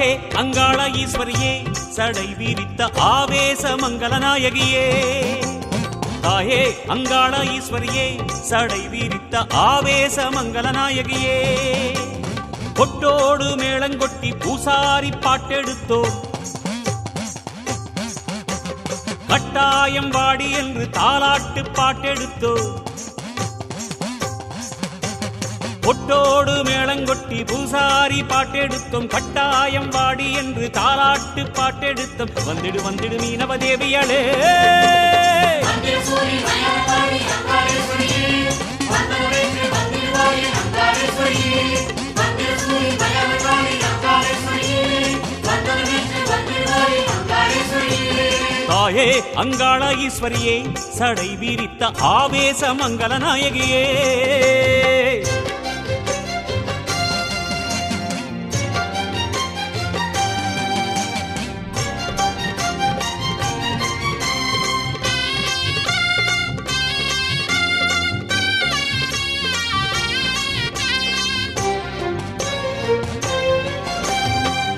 தாயே அங்காள ஈஸ்வரியே சடை விரித்த ஆவேச மங்கள நாயகியே தாயே அங்காள ஈஸ்வரியே சடை விரித்த ஆவேச மங்கள நாயகியே கொட்டோடு மேளங்கொட்டி பூசாரி பாட்டெடுத்தோ கட்டாயம் வாடி என்று தாலாட்டு பாட்டெடுத்தோ கொட்டோடு மேளங்கொட்டி பூசாரி பாட்டெடுத்தோம் கட்டாயம் வாடி என்று தாலாட்டு பாட்டெடுத்தோம் வந்திடு வந்திடு மீனவதேவியளே தாயே அங்காள ஈஸ்வரியே சடை விரித்த ஆவேச மங்கள நாயகியே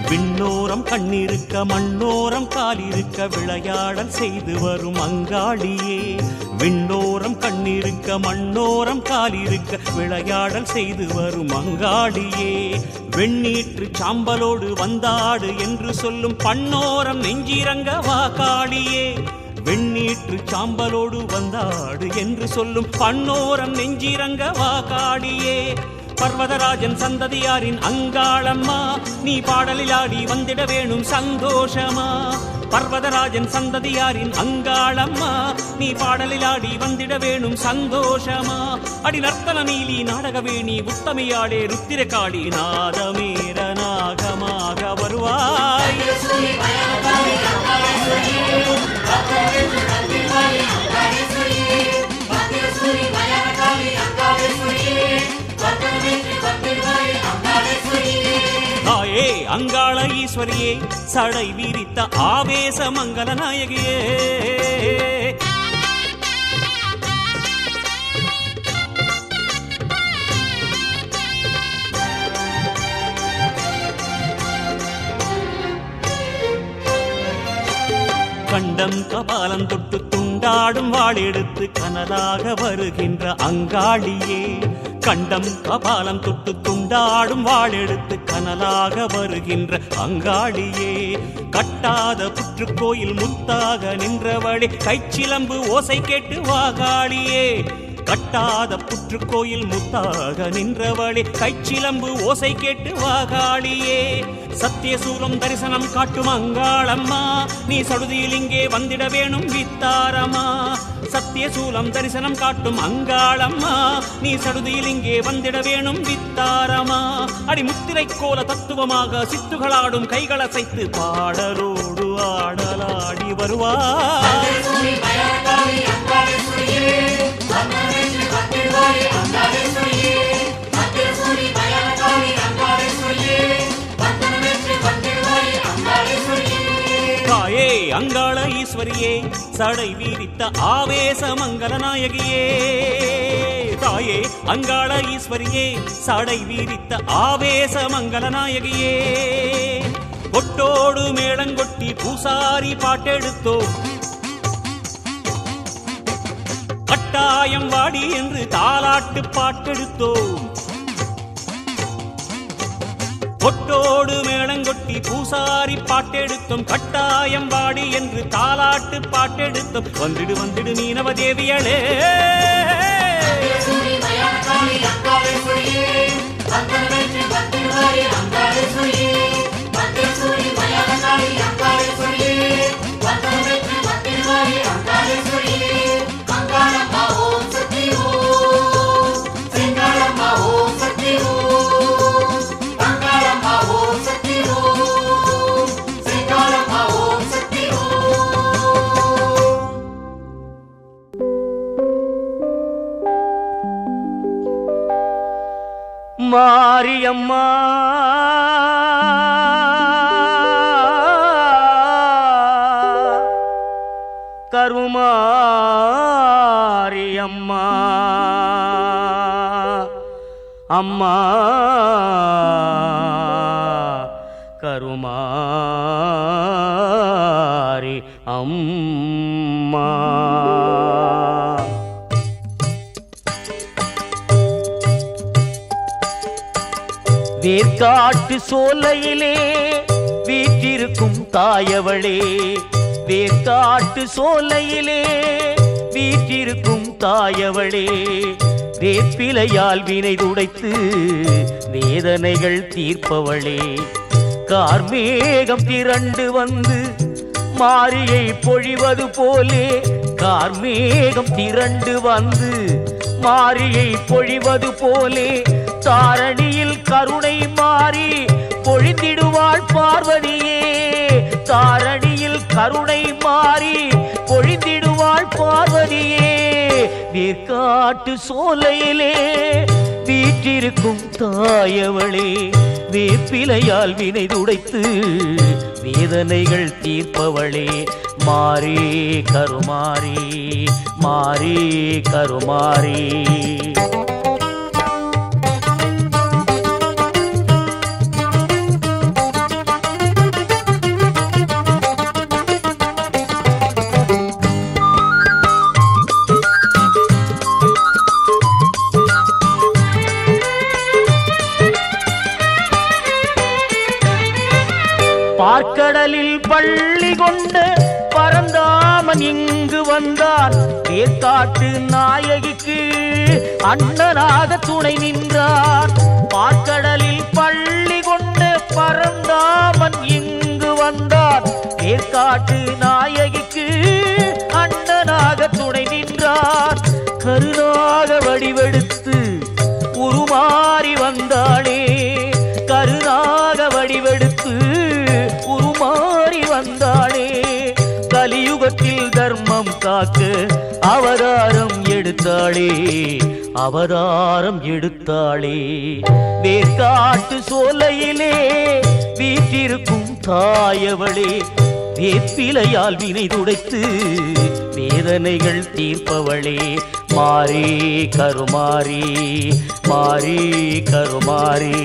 விண்ணோரம் கண்ணிருக்க மண்ணோரம் காலிருக்க விளையாடல் செய்து வரும் அங்காளியே விண்ணோரம் கண்ணிருக்க மண்ணோரம் காலிருக்க விளையாடல் செய்து வரும் அங்காளியே வெண்ணீற்று சாம்பலோடு வந்தாடு என்று சொல்லும் பண்ணோரம் நெஞ்சிரங்க வாக்காளியே வெண்ணீற்று சாம்பலோடு வந்தாடு என்று சொல்லும் பண்ணோரம் நெஞ்சிரங்க வாக்காளியே பர்வதராஜன் சந்ததியாரின் அங்காளம்மா நீ பாடலில் ஆடி வந்திட வேணும் சந்தோஷமா பர்வதராஜன் சந்ததியாரின் அங்காளம்மா நீ பாடலில் ஆடி வந்திட வேணும் சந்தோஷமா அடி நர்த்தன நீலி நாடகவேணி உத்தமையாடே ருத்திரகாளி நாதமேர நாகமாக வருவாய் தாயே அங்காள ஈஸ்வரியே சடை விரித்த ஆவேச மங்கள நாயகியே கண்டம் கபாலம் தொட்டு துண்டாடும் வாளெடுத்து கனலாக வருகின்ற அங்காளியே கண்டம் கபாலம் தொட்டு துண்டாடும் வாளெடுத்து கனலாக வருகின்ற அங்காளியே கட்டாத புற்றுக்கோயில் முத்தாக நின்றவளே கைச்சிலம்பு ஓசை கேட்டு வாகாளியே கட்டாத புற்றுக்கோயில் முத்தாக நின்றவளே கைச்சிலம்பு ஓசை கேட்டு வாகாளியே சத்தியசூலம் தரிசனம் காட்டும் அங்காளம்மா நீ சடுதியில் இங்கே வந்திட வேணும் வித்தாரமா சத்தியசூலம் தரிசனம் காட்டும் அங்காளம்மா நீ சடுதியில் இங்கே வந்திட வேணும் வித்தாரமா அடி முத்திரை கோல தத்துவமாக சித்துகளாடும் கைகளசைத்து பாடலோடு ஆடலாடி வருவாய் தாயே அங்காள ஈஸ்வரியே சடை விரித்த ஆவேச மங்கள நாயகியே தாயே அங்காள ஈஸ்வரியே சடை விரித்த ஆவேச மங்கள நாயகியே கொட்டோடு மேளங்கொட்டி பூசாரி பாட்டெடுத்தோ கட்டாயம் வாடி என்று தாலாட்டு பாட்டெடுத்தோ கொட்டோடு மேளங்கொட்டி பூசாரி பாட்டெடுத்தோம் கட்டாயம் வாடி என்று தாலாட்டு பாட்டெடுத்தோம் வந்திடு வந்திடு மீனவதேவியளே மாரியம்மா கருமாரியம்மா அம்மா கருமாரி அம்மா. வேர்க்காட்டு சோலையிலே வீற்றிருக்கும் தாயவளே, வேர்க்காட்டு சோலையிலே வீற்றிருக்கும் தாயவளே, வேப்பிலையால் வினை துடைத்து வேதனைகள் தீர்ப்பவளே, கார்மேகம் திரண்டு வந்து மாரியை பொழிவது போலே, கார்மேகம் திரண்டு வந்து மாரியை பொழிவது போலே, தாரணியில் கருணை மாறி பொழிந்திடுவாள் பார்வதியே, தாரணியில் கருணை மாறி பொழிந்திடுவாள் பார்வதியே, வேர்க்காட்டு சோலையிலே வீற்றிருக்கும் தாயவளே, வேப்பிலையால் வினை துடைத்து வேதனைகள் தீர்ப்பவளே, மாறி கருமாரி மாறி கருமாரி. பார்க்கடலில் பள்ளி கொண்ட பரந்தாமன் இங்கு வந்தான், வேர்க்காட்டு நாயகிக்கு அண்ணனாக துணை நின்றான். பார்க்கடலில் பள்ளி கொண்ட பரந்தாமன் இங்கு வந்தான், வேர்க்காட்டு நாயகிக்கு அண்ணனாக துணை நின்றான். கருணாக வடிவெடுத்து உருமாறி வந்தாளே, கருணாக வடிவெடுத்து உருமாறி வந்தாளே, கலியுகத்தில் தர்மம் காக்க அவதாரம் எடுத்தாளே, அவதாரம் எடுத்தாளே, வேர்க்காட்டு சோலையிலே வீற்றிருக்கும் தாயவளே, வேப்பிலையால் வினை துடைத்து வேதனைகள் தீர்ப்பவளே, மாறி கருமாரி மாறி கருமாரி.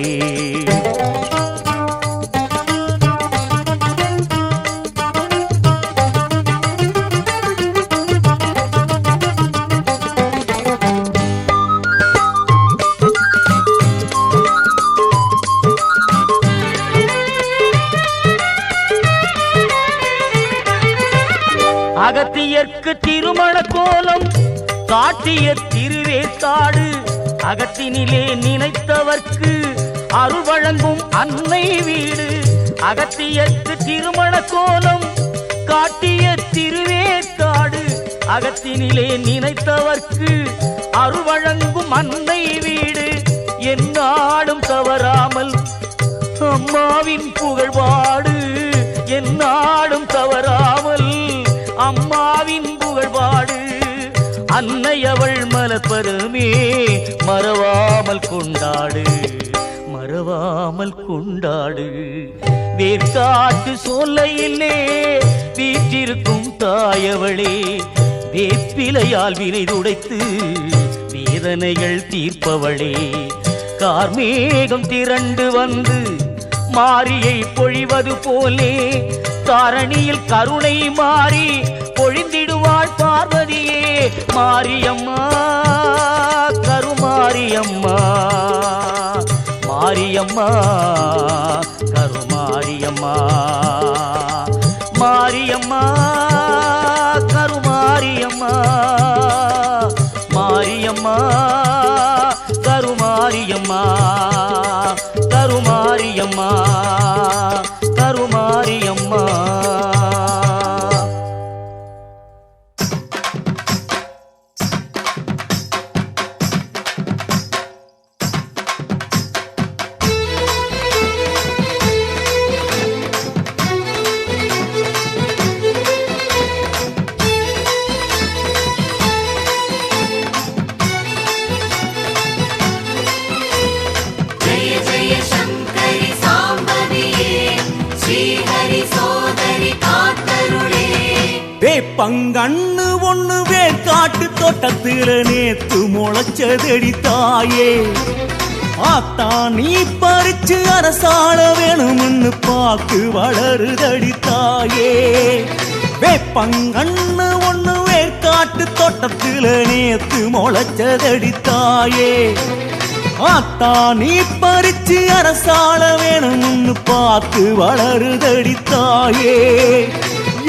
அகத்தியர்க்கு திருமண கோலம் காட்டிய திருவேற்காடு, அகத்தினிலே நினைத்தவர்க்கு அருள் வழங்கும் அன்னை வீடு, அகத்தியர்க்கு திருமண கோலம் காட்டிய திருவேற்காடு, அகத்தினிலே நினைத்தவர்க்கு அருள் வழங்கும் அன்னை வீடு, எந்நாடும் தவறாமல் அம்மாவின் புகழ்பாடு, எந்நாடும் தவறாமல் அம்மாவின் புகழ்பாடு, அன்னை அவள் மலர்பதமே மறவாமல் கொண்டாடு மறவாமல் கொண்டாடு. வேர்க்காட்டு சோலையிலே வீற்றிருக்கும் தாயவளே, வேப்பிலையால் வினை துடைத்து வேதனைகள் தீர்ப்பவளே, கார்மேகம் திரண்டு வந்து மாரியை பொழிவது போலே, தாரணியில் கருணை மாறி பொழிந்திடுவாள் பார்வதியே, மாரியம்மா கருமாரியம்மா மாரியம்மா கருமாரியம்மா மாரியம்மா கருமாரியம்மா மாரியம்மா கருமாரியம்மா கருமாரியம்மா கருமாரியம்மா. பங்கண்ணு ஒண்ணு வேர்க்காட்டு தோட்டத்தில நேத்து முளைச்சதடி தாயே, ஆத்தா நீ பறிச்சு அரசாள வேணும்னு பார்த்து வளருதடி தாயே வேப்பங்கண்ணு ஒண்ணு வேர்க்காட்டு தோட்டத்துல நேத்து முளைச்சதடி தாயே ஆத்தா நீ பறிச்சு அரசாள வேணும்னு பார்த்து வளருதடி தாயே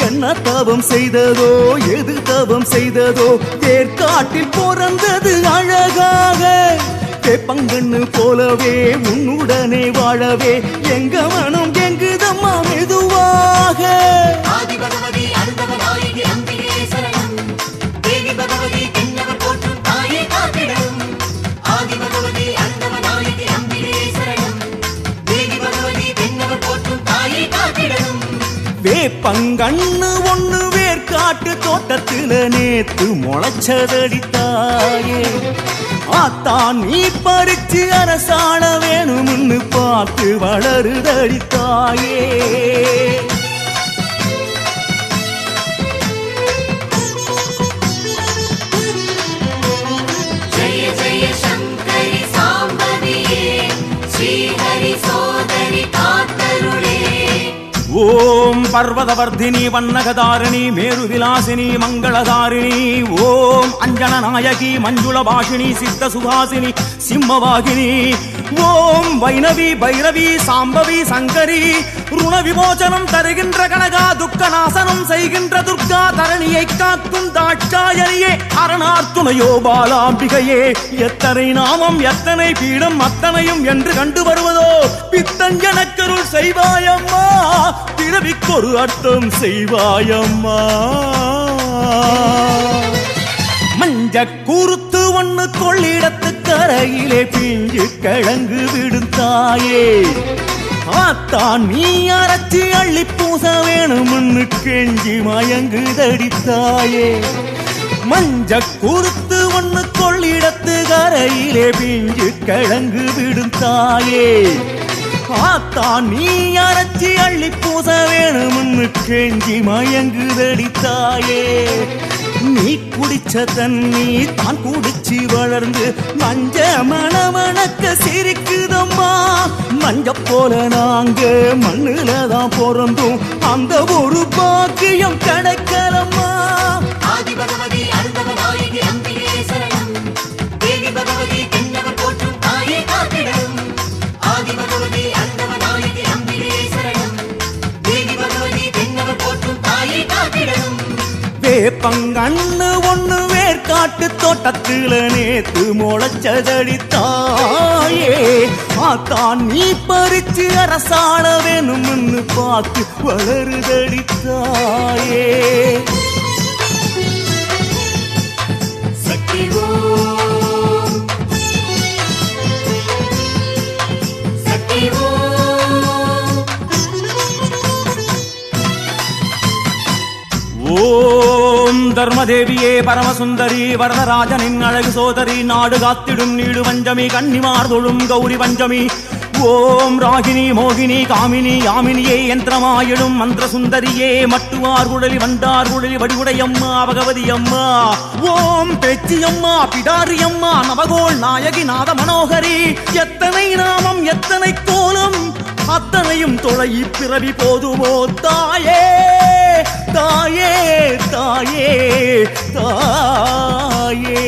என்ன தவம் செய்ததோ எது தவம் செய்ததோ வேர்க்காட்டில் பிறந்தது அழகாக வேப்பங்கண்ணு போலவே உன்னுடனே வாழவே எங்க மனம் எங்குதம்மா மெதுவாக வேப்பங்கண்ணு ஒண்ணு வேர்க்காட்டு தோட்டத்துல நேத்து முளைச்சதடி தாயே ஆத்தா நீ பறிச்சு அரசாண வேணும்னு பார்த்து வளருதடி தாயே ஜெய ஜெய சங்கரி சாம்பவியே ஸ்ரீஹரி சோதரி காத்தருளே ஓம் பர்வதவர்தினி வண்ணகதாரிணி மேருவிலாசினி மங்களதாரிணி ஓம் அஞ்சன நாயகி மஞ்சுள பாஷினி சித்த சுகாசினி சிம்மவாகினி ஓம் வைணவி பைரவி சாம்பவி சங்கரி ருண விமோசனம் தருகின்ற கனகா துக்க நாசனம் செய்கின்ற துர்கா தரணியை காக்கும் தாட்சாயணியே அரணார்த்துணையோ பாலாம்பிகையே எத்தனை நாமம் எத்தனை பீடம் அத்தனையும் என்று கண்டு வருவதோ பித்தஞ்சனக்கருள் செய்வாயம்மா பிறவிக்கொரு அர்த்தம் செய்வாயம்மா மஞ்ச கூறுத்து ஒண்ணு கொள்ளிடத்து கரையிலே பிஞ்சு கிழங்கு விடும் தாயே ஆத்தா நீ அரைச்சி அள்ளி பூச வேணும்னு கெஞ்சி மயங்குதடி தாயே மஞ்ச கூறுத்து ஒண்ணு கொள்ளிடத்து கரையிலே பிஞ்சு கிழங்கு விடும் தாயே ஆத்தா நீ அரைச்சி அள்ளி பூச வேணும்னு கெஞ்சி மயங்குதடி தாயே நீ குடிச்ச தண்ணி தான் குடிச்சு வளர்ந்து மஞ்ச மணமணக்க சிரிக்குதம்மா மஞ்ச போல நாங்க மண்ணுல தான் பிறந்தோம் அந்த ஒரு பாக்கியம் கிடைக்கலம்மா ஆதி பகவதி அருந்தவநாயகி அம்பிகே சரணம் தேவி பகவதி தென்னவர் போற்றும் தாயே காத்திடும் ஆதி பகவதி அருந்தவநாயகி அம்பிகே சரணம் தேவி பகவதி தென்னவர் போற்றும் தாயே காத்திடும் வேப்பங்கண்ணு ஒண்ணு வேர்க்காட்டு தோட்டத்துல நேத்து முளைச்சதடி தாயே ஆத்தா நீ பறிச்சு அரசாள வேணும்னு பார்த்து வளருதடி தாயே சக்தி ஓம் சக்தி ஓம் ஓம் தர்மதேவியே பரமசுந்தரி வரதராஜனின் அழகு சோதரி நாடு காத்திடும் நீடு பஞ்சமி கன்னிமார் தொழும் கௌரி பஞ்சமி ஓம் ராகினி மோகினி காமினி யாமினியே யந்திரமாயிடும் மந்திர சுந்தரியே மட்டுவார் குழலி வண்டார் குழலி வடிவுடையம்மா பகவதி அம்மா ஓம் பேச்சியம்மா பிடாரியம்மா நவகோள் நாயகி நாத மனோகரி எத்தனை நாமம் எத்தனை கோலம் அத்தனையும் தொலை பிறவி போதுமோ தாயே தாயே தாயே தாயே